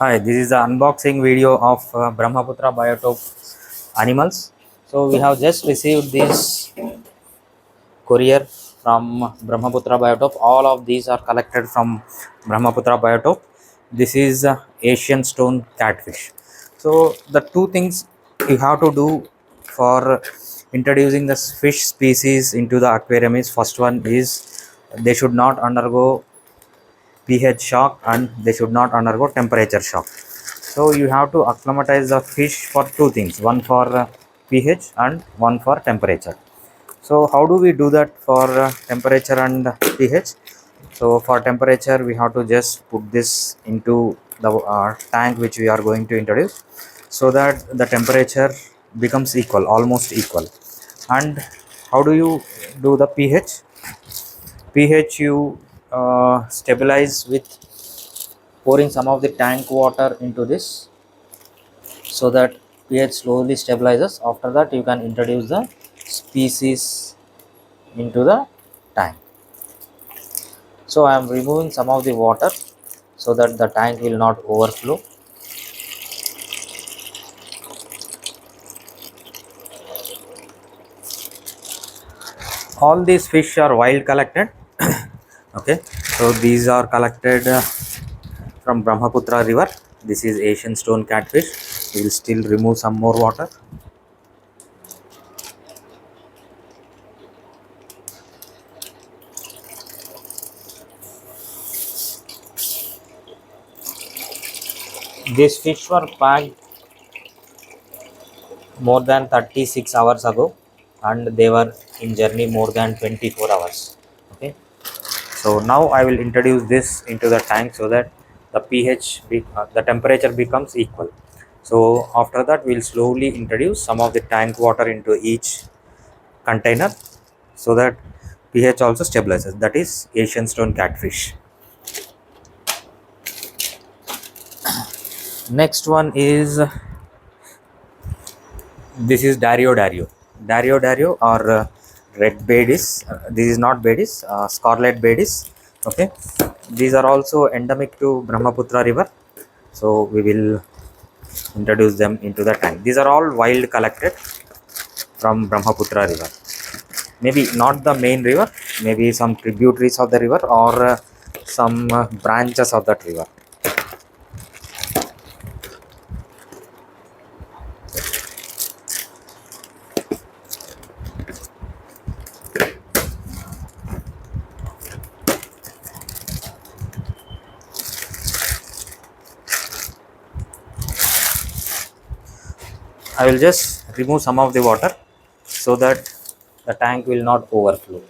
Hi, this is the unboxing video of Brahmaputra Biotope animals. So we have just received this courier from Brahmaputra Biotope. All of these are collected from Brahmaputra Biotope. This is Asian stone catfish. So the two things you have to do for introducing the fish species into the aquarium is, first one is they should not undergo pH shock and they should not undergo temperature shock. So you have to acclimatize the fish for two things, one for pH and one for temperature. So how do we do that for temperature and pH? So for temperature we have to just put this into the tank which we are going to introduce, so that the temperature becomes equal, almost equal. And how do you do the pH? You stabilize with pouring some of the tank water into this, so that pH slowly stabilizes. After that you can introduce the species into the tank. So I am removing some of the water so that the tank will not overflow. All these fish are wild collected. Okay, so these are collected from Brahmaputra River. This is Asian stone catfish. We will still remove some more water. These fish were packed more than 36 hours ago, and they were in journey more than 24 hours. Okay, so now I will introduce this into the tank so that the temperature becomes equal. So after that we'll slowly introduce some of the tank water into each container, so that pH also stabilizes. That is Asian stone catfish. Next one is, this is Dario Dario. Dario Dario or red bedis. This is not bedis, scarlet bedis. Okay, these are also endemic to Brahmaputra River. So we will introduce them into the tank. These are all wild collected from Brahmaputra River. Maybe not the main river, maybe some tributaries of the river, or some branches of that river. I will just remove some of the water so that the tank will not overflow.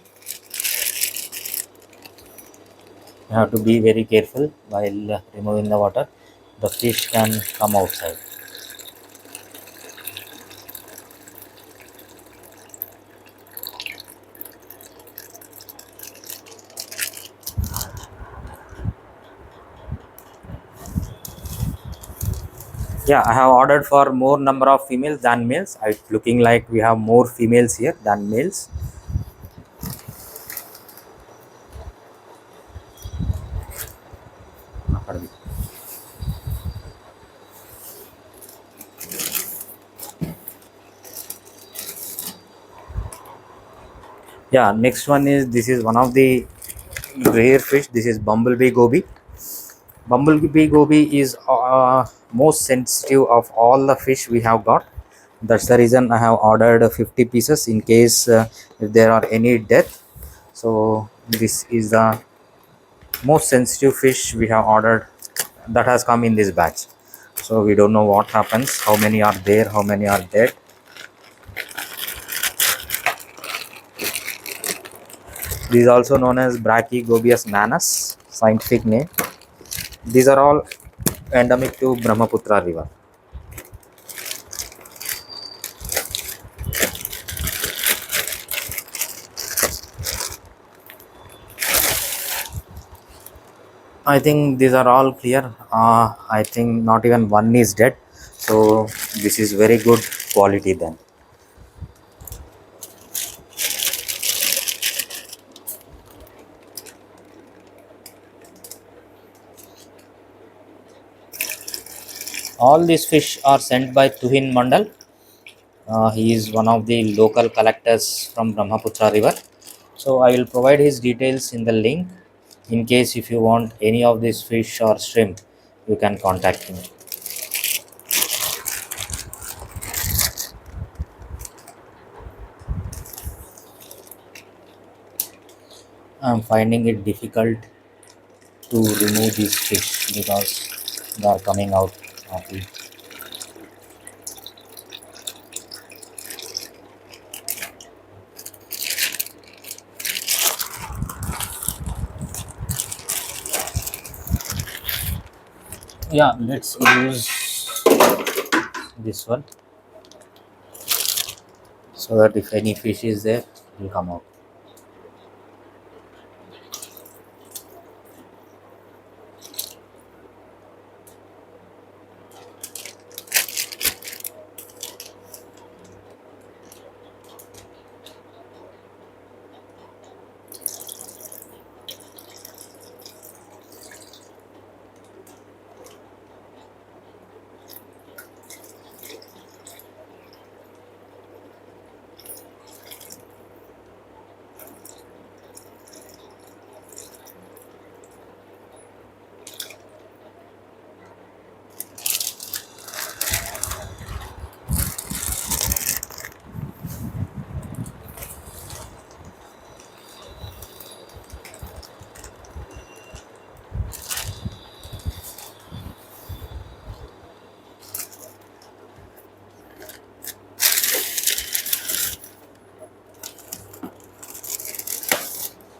You have to be very careful while removing the water. The fish can come outside. Yeah, I have ordered for more number of females than males. It's looking like we have more females here than males. Yeah, next one is, this is one of the rare fish. This is bumblebee goby. Bumblebee goby is most sensitive of all the fish we have got. That's the reason I have ordered 50 pieces in case if there are any death. So this is the most sensitive fish we have ordered that has come in this batch. So we don't know what happens, how many are there, how many are dead. This is also known as Brachygobius nanus, scientific name. These are all endemic to Brahmaputra River. I think these are all clear. I think not even one is dead. So this is very good quality then. All these fish are sent by Tuhin Mondal. He is one of the local collectors from Brahmaputra River. So I will provide his details in the link. In case if you want any of these fish or shrimp, you can contact him. I'm finding it difficult to remove these fish because they are coming out of the. Yeah, let's use this one so that if any fish is there, it will come out.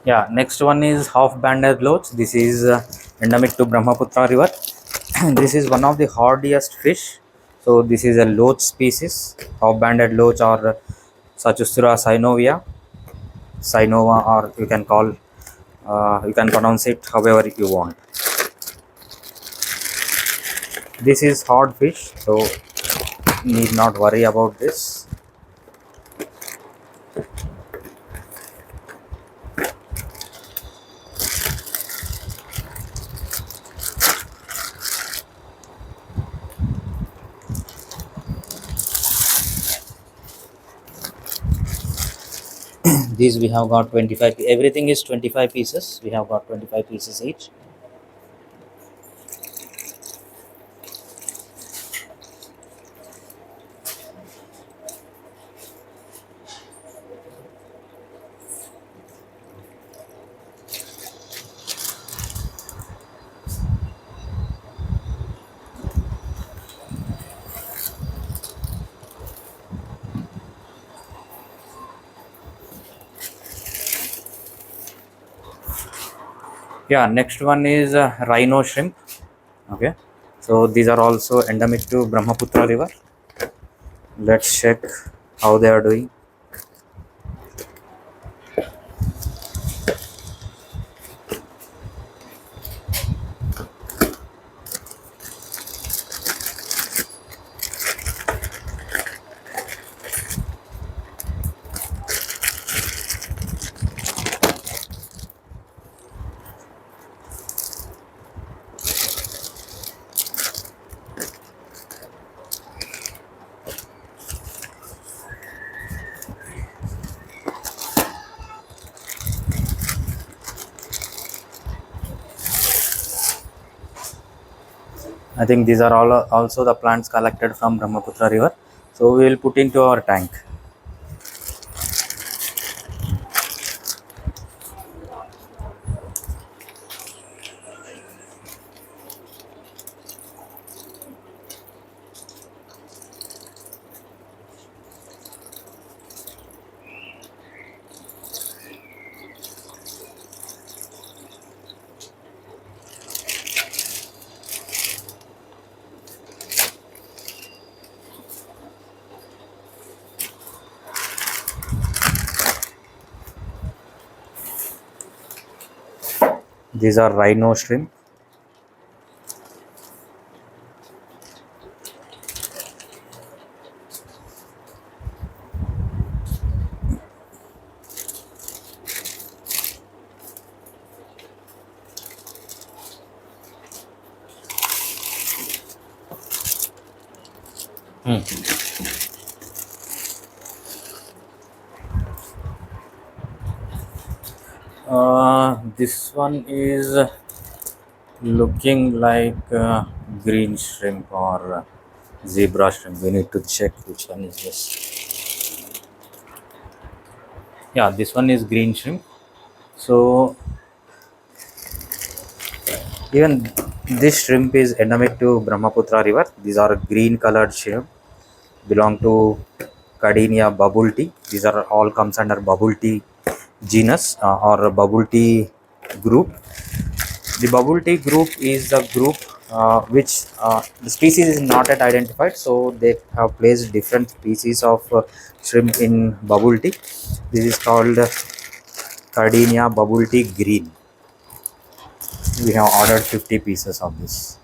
Yeah, next one is half-banded loach. This is endemic to Brahmaputra River. This is one of the hardiest fish. So this is a loach species, half-banded loach or Sachustra synovia, Sinova, or you can call, you can pronounce it however you want. This is hard fish, so need not worry about this. These we have got 25. Everything is 25 pieces. We have got 25 pieces each. Yeah, next one is rhino shrimp. Okay, so these are also endemic to Brahmaputra River. Let's check how they are doing. I think these are all also the plants collected from Brahmaputra River. So we will put into our tank. These are rhino shrimp. Hmm. This one is looking like green shrimp or zebra shrimp. We need to check which one is this. Yeah, this one is green shrimp. So even this shrimp is endemic to Brahmaputra River. These are green colored shrimp, belong to Cardinia bubble tea. These are all comes under bubble tea genus or bubble tea group. The bubble tea group is the group which the species is not yet identified, so they have placed different species of shrimp in bubble tea. This is called Cardinia bubble tea green. We have ordered 50 pieces of this.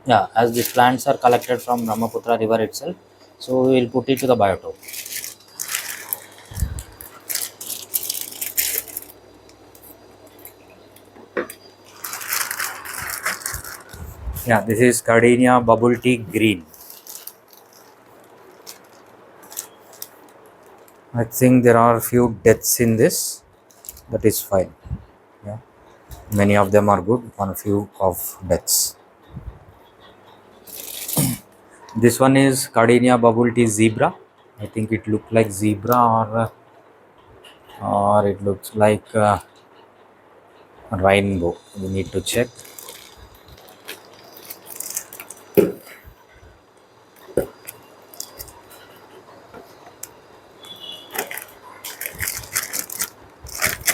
Yeah, as the plants are collected from Brahmaputra river itself, so we will put it to the biotope. Yeah, this is Cardinia bubble tea green. I think there are few deaths in this. That is fine. Yeah, many of them are good. One few of deaths. This one is Cardinia bubble tea zebra. I think it looked like zebra or it looks like rainbow. We need to check.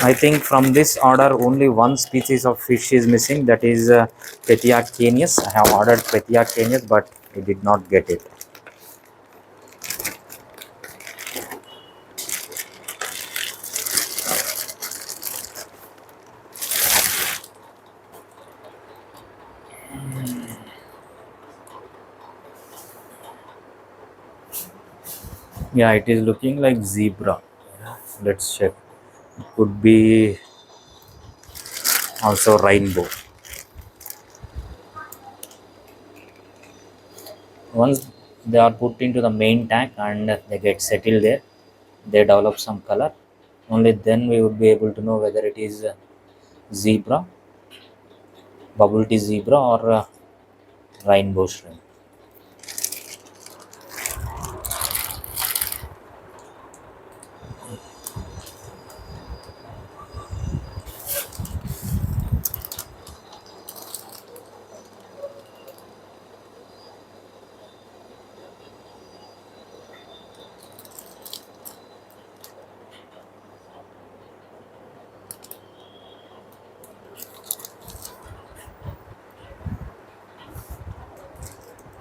I think from this order only one species of fish is missing, that is Petia canis. I have ordered Petia canis but I did not get it. Yeah, it is looking like zebra. Let's check. Could be also rainbow. Once they are put into the main tank and they get settled there, they develop some color. Only then we would be able to know whether it is zebra, bubble tea zebra, or rainbow shrimp.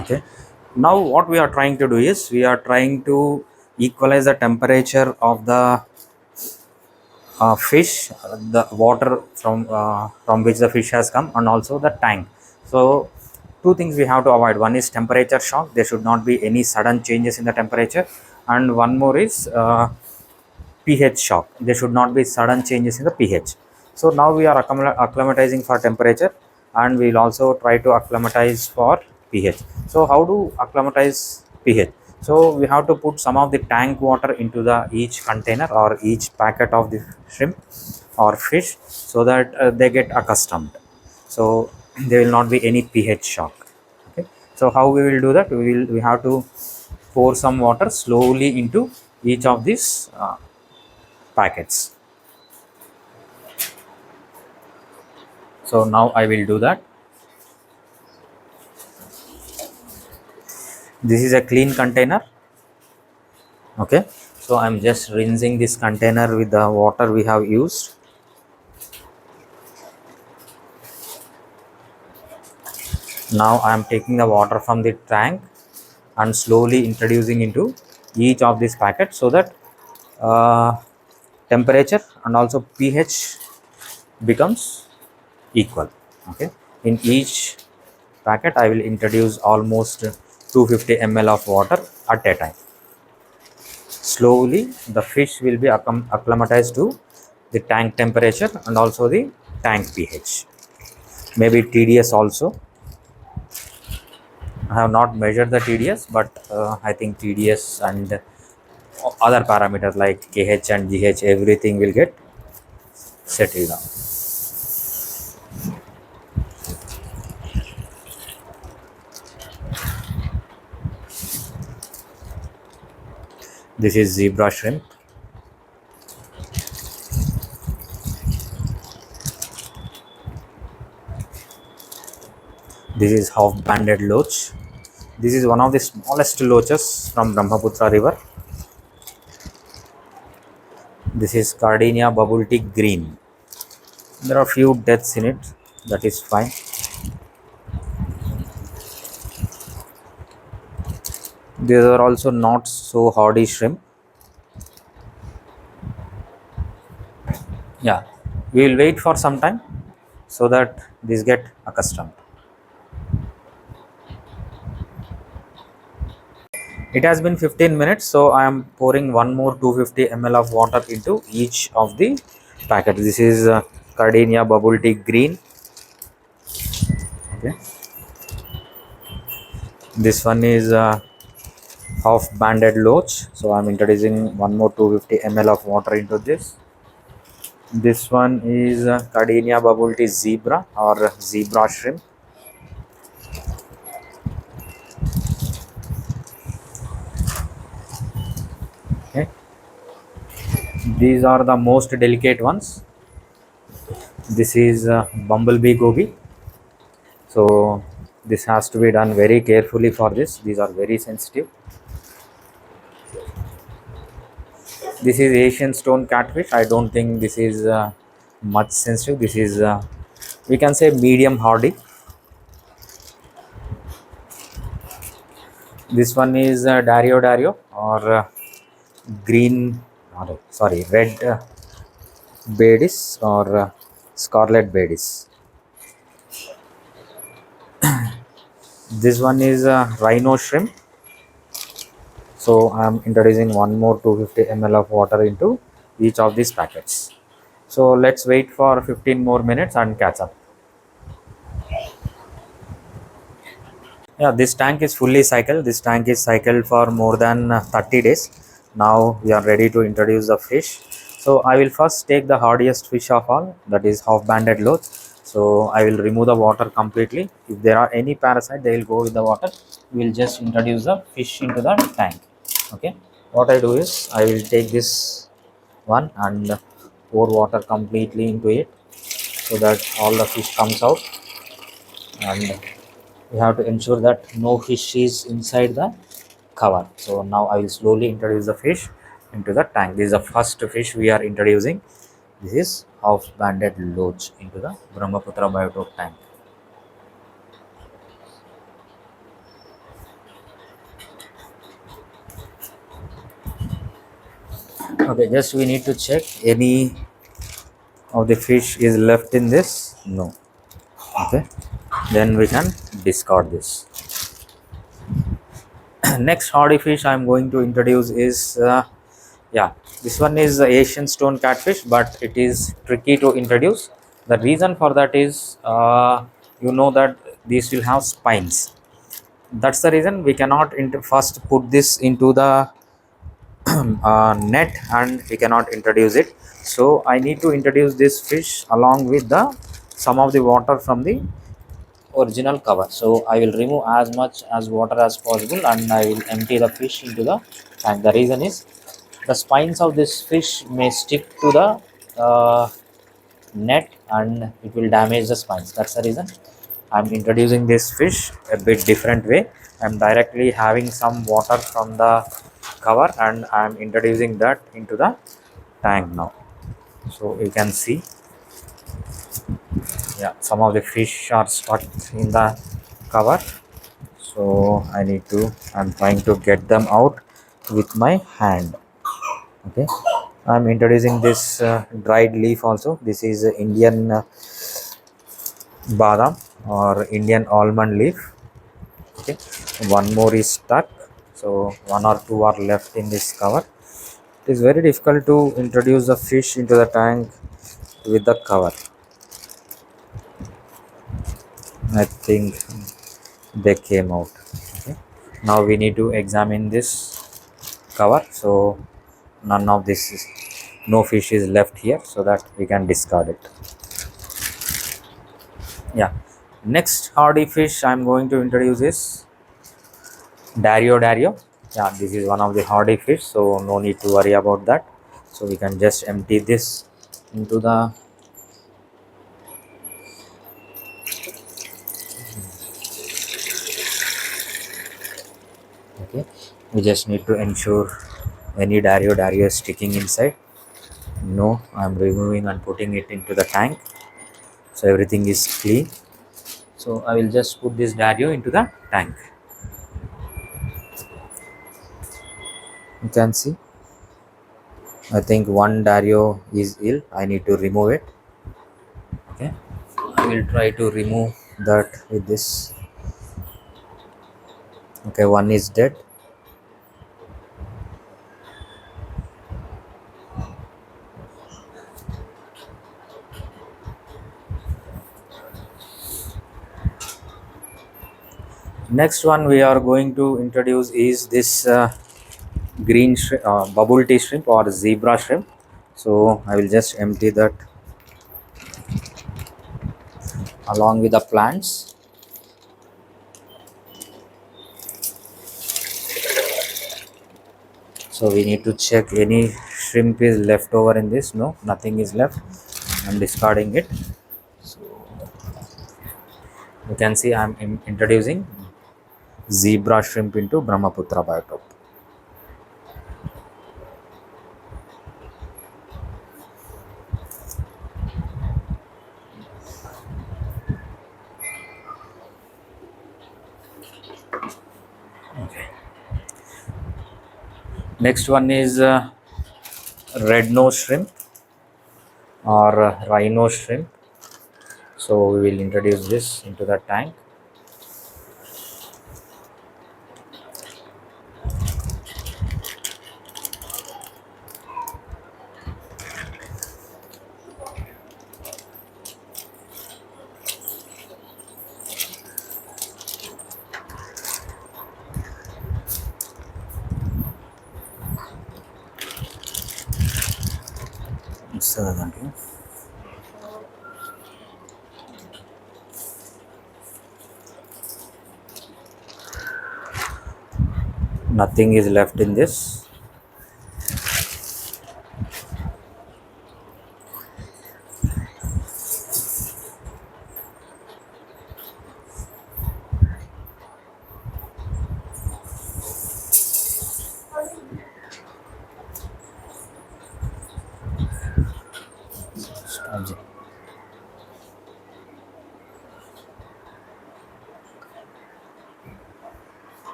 Okay. Now what we are trying to do is we are trying to equalize the temperature of the fish, the water from which the fish has come, and also the tank. So two things we have to avoid. One is temperature shock. There should not be any sudden changes in the temperature, and one more is pH shock. There should not be sudden changes in the pH. So now we are acclimatizing for temperature, and we will also try to acclimatize for pH. So how to acclimatize pH? So we have to put some of the tank water into the each container or each packet of the shrimp or fish, so that they get accustomed. So there will not be any pH shock. Okay. So how we will do that? We have to pour some water slowly into each of these packets. So now I will do that. This is a clean container. Okay, so I'm just rinsing this container with the water we have used. Now I am taking the water from the tank and slowly introducing into each of these packets, so that uh, temperature and also pH becomes equal. Okay, in each packet I will introduce almost 250 ml of water at a time. Slowly the fish will be acclimatized to the tank temperature and also the tank pH. Maybe TDS also. I have not measured the TDS, but I think TDS and other parameters like KH and GH, everything will get settled down. This is zebra shrimp. This is half-banded loach. This is one of the smallest loaches from Brahmaputra River. This is Cardinia bubble tea green. There are few deaths in it. That is fine. These are also not so hardy shrimp. Yeah, we will wait for some time so that these get accustomed. It has been 15 minutes, so I am pouring one more 250 ml of water into each of the packets. This is Cardinia bubble tea green. Okay. This one is half banded loach, so I am introducing one more 250 ml of water into this. This one is Cardinia bubble tea zebra or zebra shrimp. Okay. These are the most delicate ones. This is Bumblebee goby. So this has to be done very carefully for this. These are very sensitive. This is Asian stone catfish. I don't think this is much sensitive. This is we can say medium hardy. This one is Dario Dario or green, sorry, red Badis or scarlet Badis. This one is rhino shrimp. So I am introducing one more 250 ml of water into each of these packets. So let's wait for 15 more minutes and catch up. Yeah, this tank is fully cycled. This tank is cycled for more than 30 days. Now we are ready to introduce the fish. So I will first take the hardiest fish of all, that is half-banded loach. So I will remove the water completely. If there are any parasite, they will go with the water. We will just introduce the fish into the tank. Okay. What I do is I will take this one and pour water completely into it so that all the fish comes out, and we have to ensure that no fish is inside the cover. So now I will slowly introduce the fish into the tank. This is the first fish we are introducing. This is half banded loach into the Brahmaputra Biotope tank. Okay, just we need to check any of the fish is left in this. No. Okay, then we can discard this. Next hardy fish I am going to introduce is yeah, this one is Asian stone catfish, but it is tricky to introduce. The reason for that is you know that these will have spines. That's the reason we cannot first put this into the net and we cannot introduce it. So I need to introduce this fish along with the some of the water from the original cover. So I will remove as much as water as possible and I will empty the fish into the tank. The reason is the spines of this fish may stick to the net and it will damage the spines. That's the reason I'm introducing this fish a bit different way. I'm directly having some water from the cover and I'm introducing that into the tank now. So you can see, yeah, some of the fish are stuck in the cover. So I'm trying to get them out with my hand. Okay, I'm introducing this dried leaf also. This is Indian badam or Indian almond leaf. Okay, one more is stuck, so one or two are left in this cover. It is very difficult to introduce the fish into the tank with the cover. I think they came out. Okay, now we need to examine this cover, so none of this is, no fish is left here, so that we can discard it. Yeah, next hardy fish I'm going to introduce is Dario Dario. Yeah, this is one of the hardy fish, so no need to worry about that. So we can just empty this into the, okay. We just need to ensure any Dario Dario is sticking inside. No, I'm removing and putting it into the tank, so everything is clean. So I will just put this Dario into the tank. You can see, I think one Dario is ill. I need to remove it. Okay, I will try to remove that with this. Okay, one is dead. Next one we are going to introduce is this bubble tea shrimp or zebra shrimp. So I will just empty that along with the plants. So we need to check any shrimp is left over in this. No, nothing is left. I'm discarding it. So you can see I'm introducing zebra shrimp into Brahmaputra biotope. Next one is red nose shrimp or rhino shrimp. So we will introduce this into the tank. Nothing is left in this.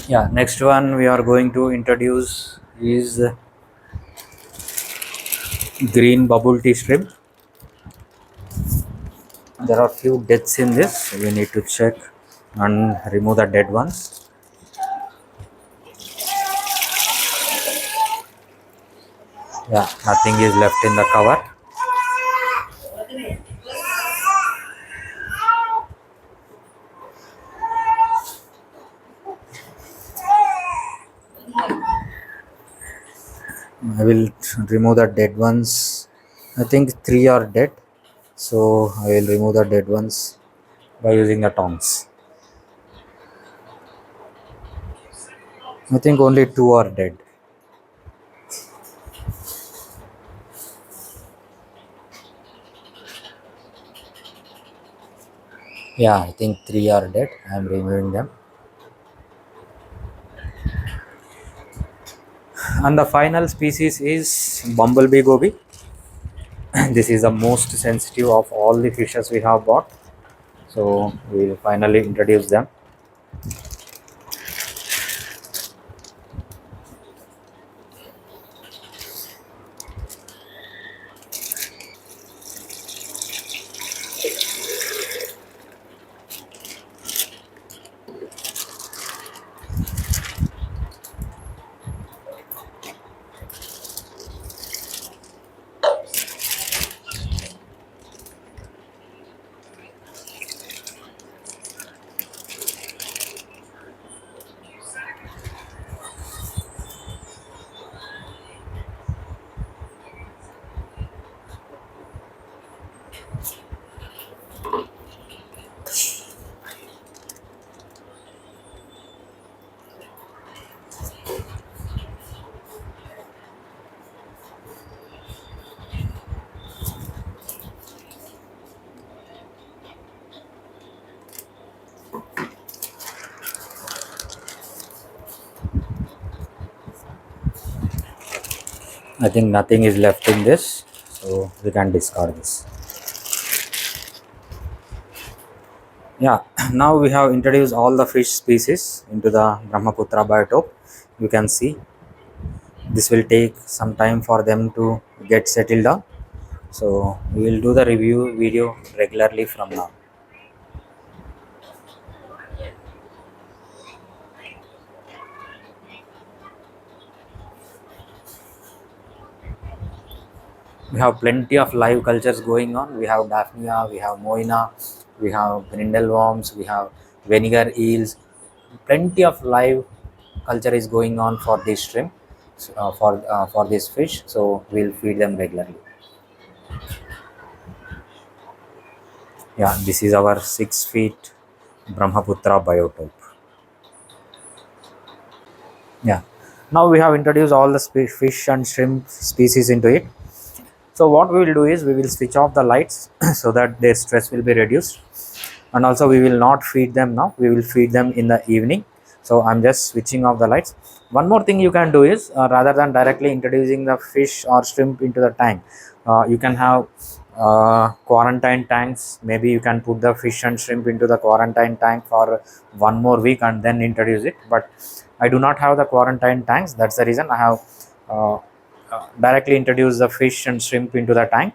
Yeah, next one we are going to introduce is green bubble tea shrimp. There are few deaths in this, so we need to check and remove the dead ones. Yeah, nothing is left in the cover. I will remove the dead ones. I think three are dead, so I will remove the dead ones by using the tongs. I think only two are dead. Yeah, I think three are dead. I am removing them. And the final species is Bumblebee goby. This is the most sensitive of all the fishes we have bought. So we will finally introduce them. I think nothing is left in this, so we can discard this. Yeah, now we have introduced all the fish species into the Brahmaputra biotope. You can see this will take some time for them to get settled down. So we will do the review video regularly from now. We have plenty of live cultures going on. We have Daphnia, we have Moina, we have brindle worms, we have vinegar eels. Plenty of live culture is going on for this shrimp, for this fish. So we'll feed them regularly. Yeah, this is our 6 feet Brahmaputra biotope. Yeah. Now we have introduced all the fish and shrimp species into it. So what we will do is we will switch off the lights so that their stress will be reduced, and also we will not feed them now. We will feed them in the evening. So I'm just switching off the lights. One more thing you can do is rather than directly introducing the fish or shrimp into the tank, you can have quarantine tanks. Maybe you can put the fish and shrimp into the quarantine tank for 1 more week and then introduce it. But I do not have the quarantine tanks. That's the reason I have uh, directly introduced the fish and shrimp into the tank.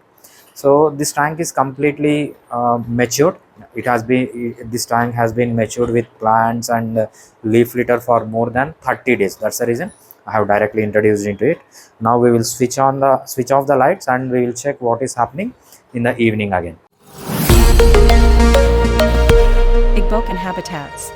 So this tank is completely matured. It has been This tank has been matured with plants and leaf litter for more than 30 days. That's the reason I have directly introduced into it. Now we will switch off the lights and we will check what is happening in the evening again. Igbokan habitats.